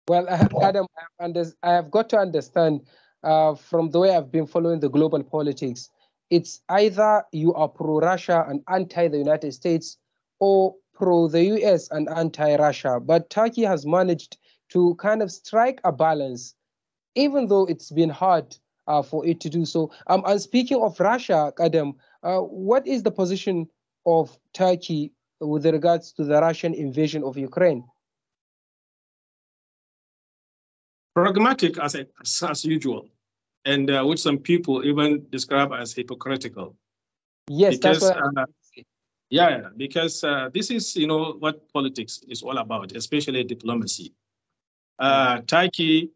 Well, Qaddam, I have got to understand from the way I've been following the global politics, it's either you are pro-Russia and anti the United States, or pro the US and anti-Russia. But Turkey has managed to kind of strike a balance, even though it's been hard for it to do so. And speaking of Russia, Qaddam, what is the position of Turkey with regards to the Russian invasion of Ukraine? Pragmatic as usual, and which some people even describe as hypocritical. Yes, because, that's what yeah, because this is, what politics is all about, especially diplomacy. Turkey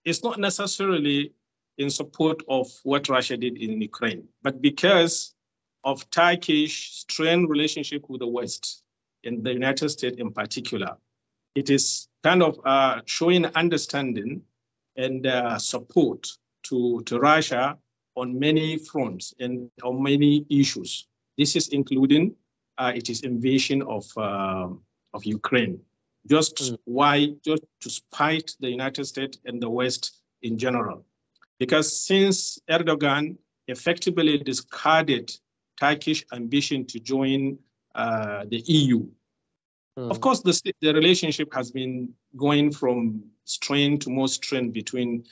is not necessarily in support of what Russia did in Ukraine, but because of Turkish strained relationship with the West, and the United States in particular, it is kind of showing understanding and support to Russia on many fronts and on many issues. This is including its invasion of Ukraine. Just to spite the United States and the West in general. Because since Erdogan effectively discarded Turkish ambition to join the EU, of course, the relationship has been going from strain to more strain between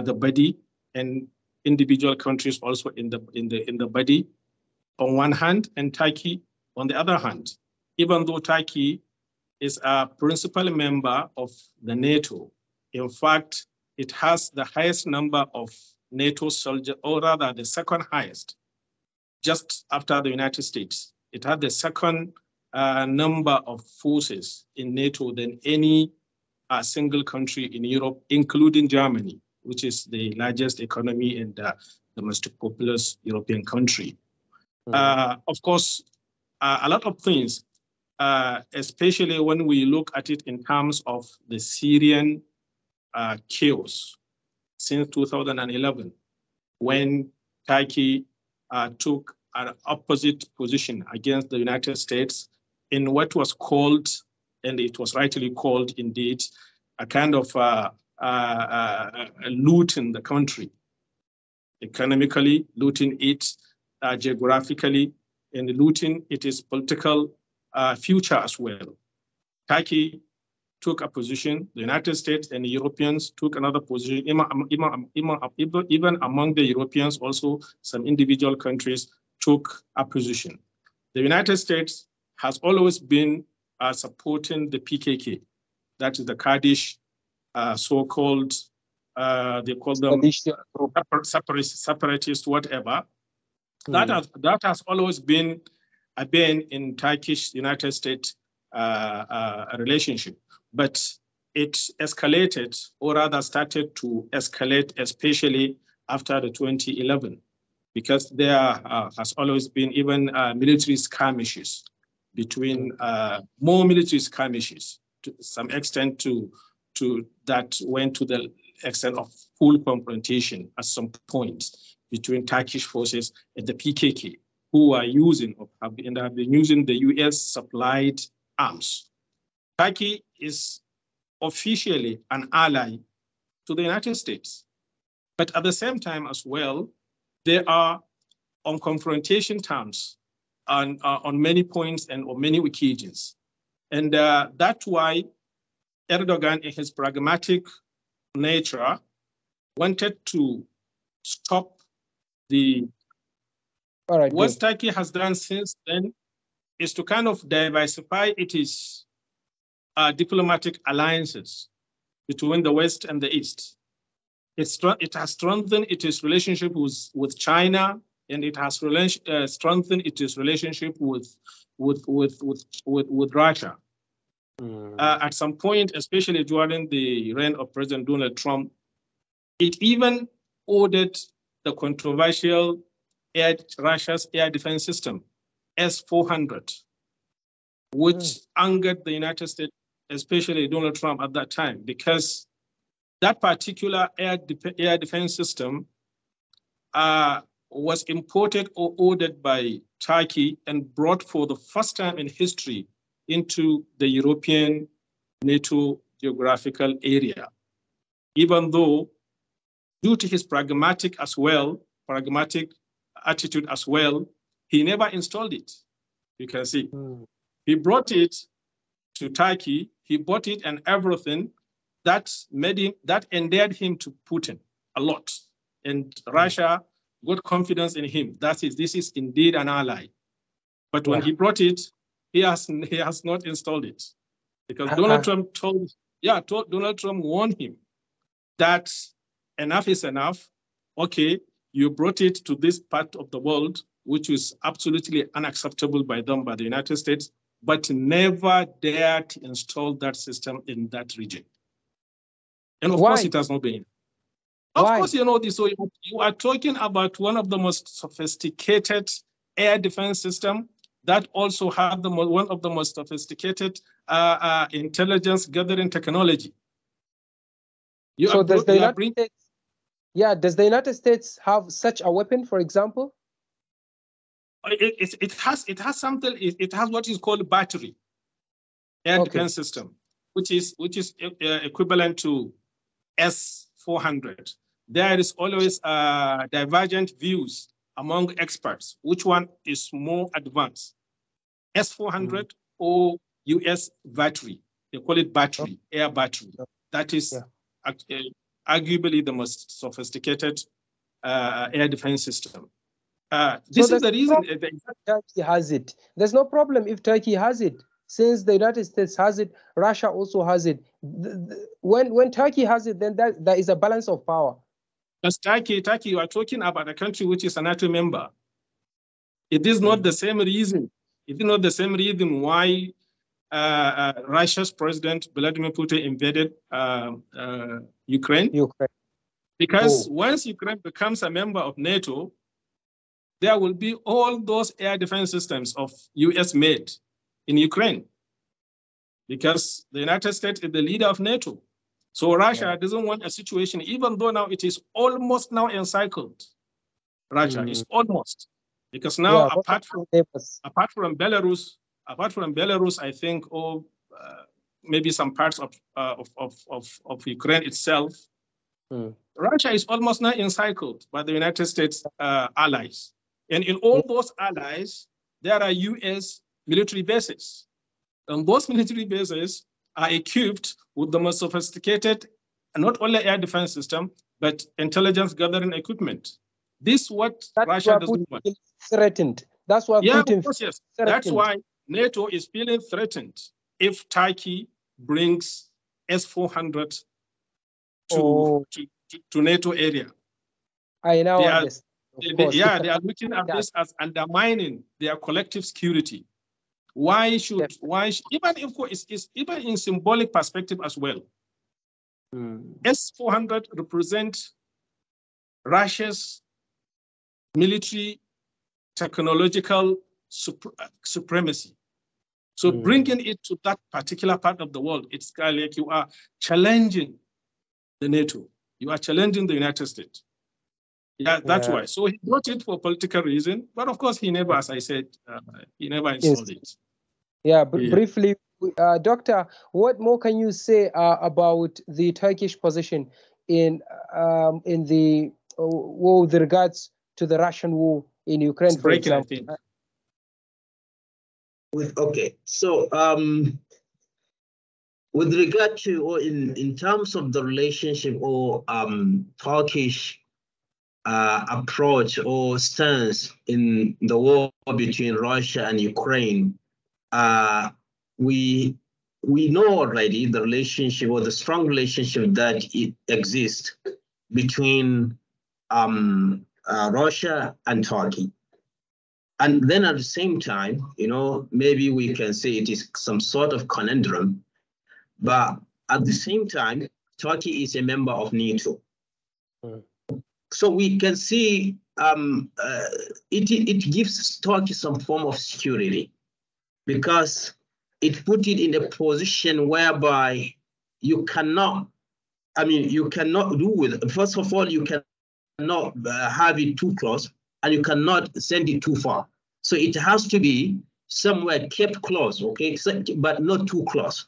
the body and individual countries also in the body on one hand, and Turkey on the other hand. Even though Turkey is a principal member of the NATO, in fact, it has the highest number of NATO soldiers, or rather the second highest, just after the United States. It had the second number of forces in NATO than any single country in Europe, including Germany, which is the largest economy and the most populous European country. Of course, a lot of things, especially when we look at it in terms of the Syrian chaos since 2011, when Turkey took an opposite position against the United States in what was called, and it was rightly called indeed, a kind of looting the country, economically, looting it geographically, and looting its political future as well. Turkey took a position, the United States and the Europeans took another position, even among the Europeans also, some individual countries took a position. The United States has always been supporting the PKK, that is the Kurdish so-called, they call them separatists, whatever. That has always been a bane in Turkish-United States relationship. But it escalated, or rather started to escalate, especially after the 2011, because there has always been even military skirmishes between, more military skirmishes to some extent to that went to the extent of full confrontation at some point between Turkish forces and the PKK, who are using have been using the US supplied arms. Turkey is officially an ally to the United States. But at the same time as well, they are on confrontation terms on many points and on many occasions. And that's why Erdogan, in his pragmatic nature, wanted to stop the... All right, what Turkey has done since then is to kind of diversify its diplomatic alliances between the West and the East. It has strengthened its relationship with China, and it has strengthened its relationship with Russia. At some point, especially during the reign of President Donald Trump, it even ordered the controversial Russia's air defense system, S-400, which angered the United States, especially Donald Trump at that time, because that particular air defense system was imported or ordered by Turkey and brought for the first time in history into the European NATO geographical area, even though due to his pragmatic attitude as well, he never installed it. You can see. He brought it to Turkey, he bought it and everything. That endeared him to Putin a lot. And Russia got confidence in him. This is indeed an ally. But when he brought it, he has not installed it. Because Donald Trump Donald Trump warned him that enough is enough. Okay, you brought it to this part of the world, which is absolutely unacceptable by them, by the United States, but never dare to install that system in that region. And of course, it has not been. Of course, you know this. So you are talking about one of the most sophisticated air defense system that also have one of the most sophisticated intelligence gathering technology. Does the United States have such a weapon, for example? It has something. It has what is called battery air defense system, which is equivalent to S-400. There is always divergent views among experts. Which one is more advanced, S-400 or US battery? They call it battery, air battery. That is arguably the most sophisticated air defense system. This is the reason Turkey has it. There's no problem if Turkey has it. Since the United States has it, Russia also has it. When Turkey has it, then there is a balance of power. Because Turkey, you are talking about a country which is a NATO member. It is not the same reason. It is not the same reason why Russia's President Vladimir Putin invaded Ukraine. Because once Ukraine becomes a member of NATO, there will be all those air defense systems of US made in Ukraine, because the United States is the leader of NATO. So Russia doesn't want a situation, even though now it is almost now encircled. Russia is almost, because now apart from Belarus, I think, or maybe some parts of Ukraine itself, Russia is almost now encircled by the United States allies. And in all those allies, there are US military bases. And those military bases are equipped with the most sophisticated, not only air defense system, but intelligence gathering equipment. This is what Russia doesn't want. Threatened. That's why Putin. Of course, yes. That's why NATO is feeling threatened if Turkey brings S-400 to NATO area. I now understand. They are looking at this as undermining their collective security. Why should even of course it's even in symbolic perspective as well. S-400 represent Russia's military technological supremacy. So bringing it to that particular part of the world, it's kind of like you are challenging the NATO. You are challenging the United States. That's why. So he brought it for political reason, but of course he never, as I said, he never installed it. Briefly, Doctor, what more can you say about the Turkish position in the with regards to the Russian war in Ukraine, for example? With regard to, or in terms of the relationship or Turkish approach or stance in the war between Russia and Ukraine, we know already the relationship or the strong relationship that it exists between Russia and Turkey. And then at the same time, you know, maybe we can say it is some sort of conundrum, but at the same time, Turkey is a member of NATO. So we can see it gives Turkey some form of security, because it put it in a position whereby you cannot, you cannot do with, first of all, you cannot have it too close, and you cannot send it too far. So it has to be somewhere kept close, okay, but not too close.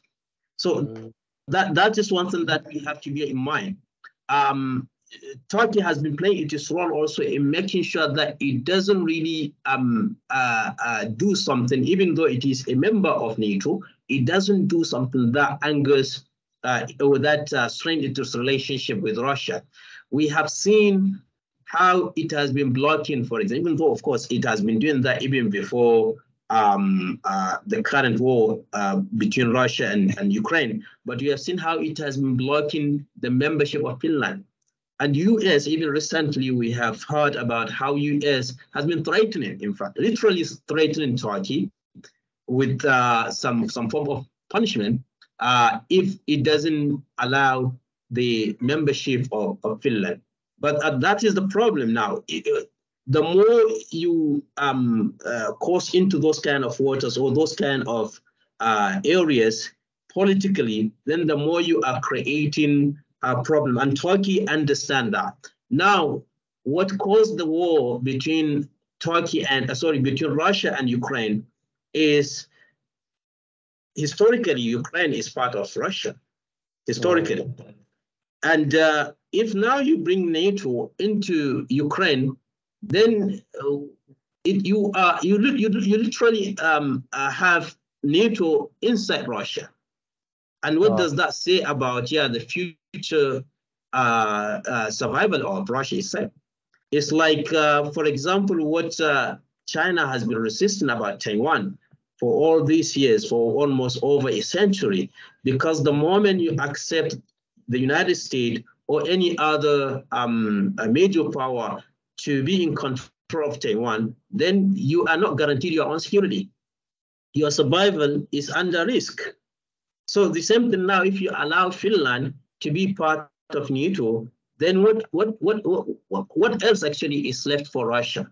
So that is one thing that we have to bear in mind. Turkey has been playing its role also in making sure that it doesn't really do something, even though it is a member of NATO, it doesn't do something that angers or that strains its relationship with Russia. We have seen how it has been blocking, for example, even though, of course, it has been doing that even before the current war between Russia and Ukraine. But we have seen how it has been blocking the membership of Finland. And US, even recently, we have heard about how US has been threatening, in fact, literally threatening Turkey with some form of punishment if it doesn't allow the membership of Finland. But that is the problem now. The more you cross into those kind of waters or those kind of areas politically, then the more you are creating a problem. And Turkey understand that. Now, what caused the war between between Russia and Ukraine is historically Ukraine is part of Russia, historically. And if now you bring NATO into Ukraine, then you literally have NATO inside Russia. And what does that say about the future survival of Russia itself? It's like, for example, what China has been resisting about Taiwan for all these years, for almost over a century, because the moment you accept the United States or any other major power to be in control of Taiwan, then you are not guaranteed your own security. Your survival is under risk. So the same thing now, if you allow Finland to be part of NATO, then what else actually is left for Russia?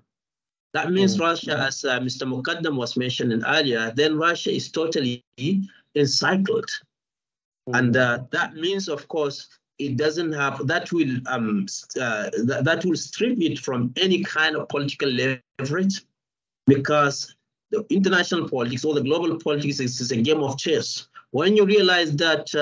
That means Russia, as Mr. Qaddam was mentioning earlier, then Russia is totally encircled. And that means, of course, it doesn't have, that will strip it from any kind of political leverage, because the international politics or the global politics is a game of chess. When you realize that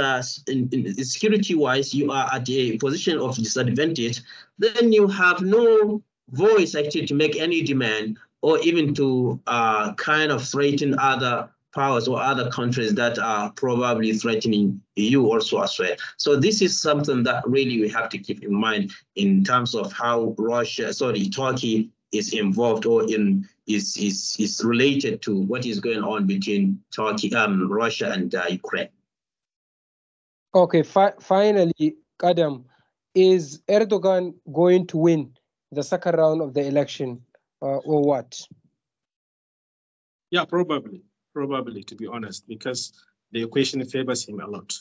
in security-wise, you are at a position of disadvantage, then you have no voice actually to make any demand or even to kind of threaten other powers or other countries that are probably threatening you also as well. So this is something that really we have to keep in mind in terms of how Turkey is involved or is related to what is going on between Turkey, Russia and Ukraine. Okay, finally, Qaddam, is Erdogan going to win the second round of the election or what? Yeah, probably, to be honest, because the equation favors him a lot.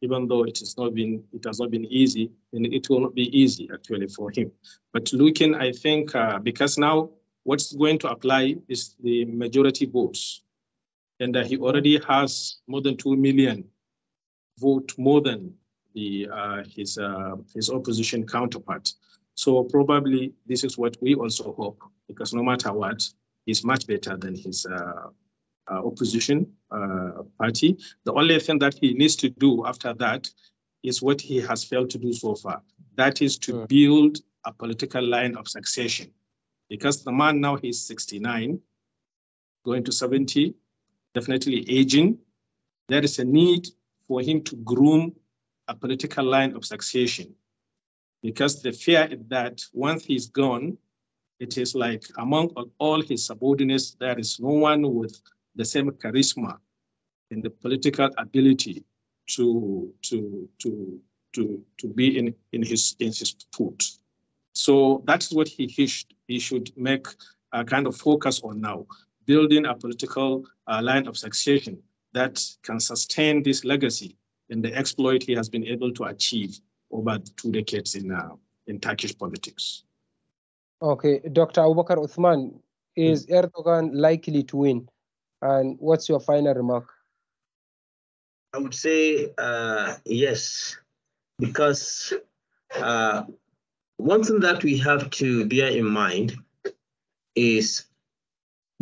Even though it has not been easy, and it will not be easy actually for him. But looking, I think, because now what's going to apply is the majority votes, and he already has more than 2 million vote more than his opposition counterpart. So probably this is what we also hope, because no matter what, he's much better than his opposition party. The only thing that he needs to do after that is what he has failed to do so far. That is to build a political line of succession. Because the man now, he's 69, going to 70, definitely aging. There is a need for him to groom a political line of succession. Because the fear is that once he's gone, it is like among all his subordinates, there is no one with the same charisma and the political ability to be in his foot. So that's what he should make a kind of focus on now, building a political line of succession that can sustain this legacy and the exploit he has been able to achieve over 2 decades in Turkish politics. Okay, Dr. Abubakar Uthman, is Erdogan likely to win? And what's your final remark? I would say yes, because one thing that we have to bear in mind is,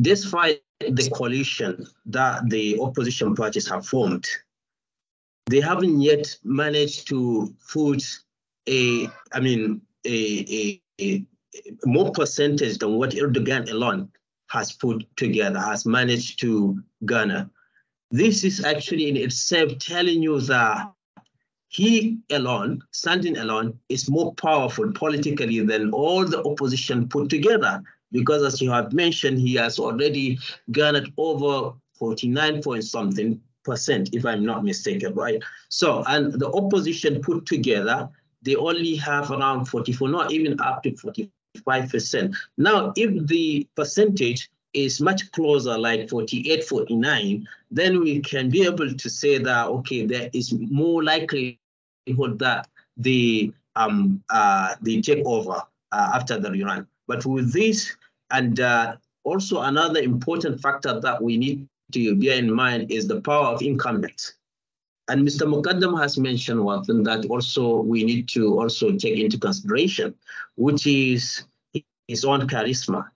despite the coalition that the opposition parties have formed, they haven't yet managed to put a more percentage than what Erdogan alone has put together, has managed to garner. This is actually in itself telling you that he alone, standing alone, is more powerful politically than all the opposition put together. Because as you have mentioned, he has already garnered over 49 point something %, if I'm not mistaken, right? So, and the opposition put together, they only have around 44, not even up to 45%. Now, if the percentage is much closer, like 48, 49, then we can be able to say that, okay, there is more likelihood that they take over after the rerun. But with this, and also another important factor that we need to bear in mind is the power of incumbents. And Mr. Qaddam has mentioned one thing that also we need to also take into consideration, which is his own charisma.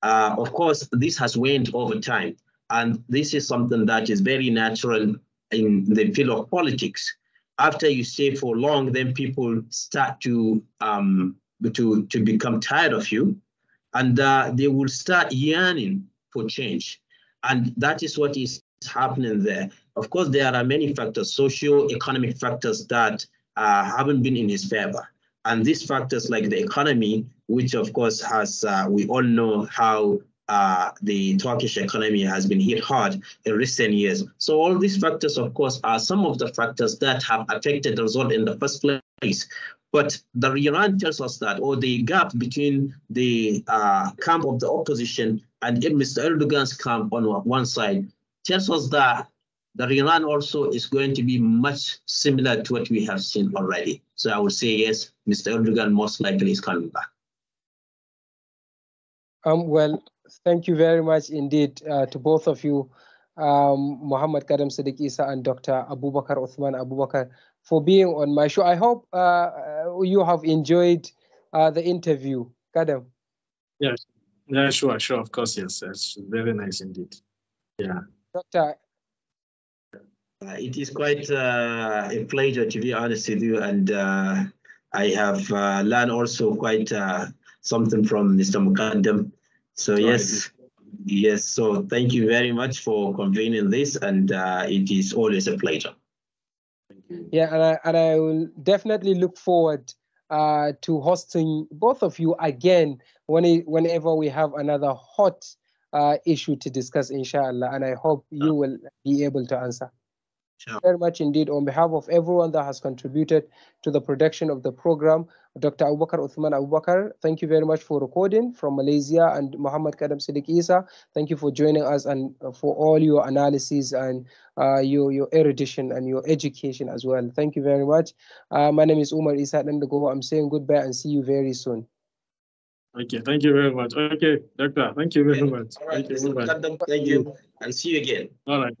Of course, this has waned over time, and this is something that is very natural in the field of politics. After you stay for long, then people start to become tired of you, and they will start yearning for change. And that is what is happening there. Of course, there are many factors, socio-economic factors that haven't been in his favor. And these factors like the economy, which of course has, we all know how the Turkish economy has been hit hard in recent years. So all these factors, of course, are some of the factors that have affected the result in the first place. But the rerun tells us that, or the gap between the camp of the opposition and Mr. Erdogan's camp on one side tells us that the rerun also is going to be much similar to what we have seen already. So I would say yes, Mr. Erdogan most likely is coming back. Well, thank you very much indeed to both of you, Mohammad Qaddam Sidiq Isa and Dr. Abubakar Uthman Abubakar, for being on my show. I hope you have enjoyed the interview. Qaddam. Yes, yeah, sure, of course, yes. It's very nice indeed. Yeah. Doctor. It is quite a pleasure, to be honest with you, and I have learned also quite something from Mr. Qaddam. So yes. So thank you very much for convening this, and it is always a pleasure. Yeah, and I will definitely look forward to hosting both of you again whenever we have another hot issue to discuss, inshallah. And I hope you will be able to answer. Sure. Very much indeed. On behalf of everyone that has contributed to the production of the program, Dr. Abubakar Uthman Abubakar, thank you very much for recording from Malaysia, and Mohammad Qaddam Sidiq Isa, thank you for joining us and for all your analysis and your erudition and your education as well. Thank you very much. My name is Umar Isa Dandago. I'm saying goodbye and see you very soon. Okay, thank you very much. Okay, Doctor, thank you very much. All right, thank you. I'll see you again. All right.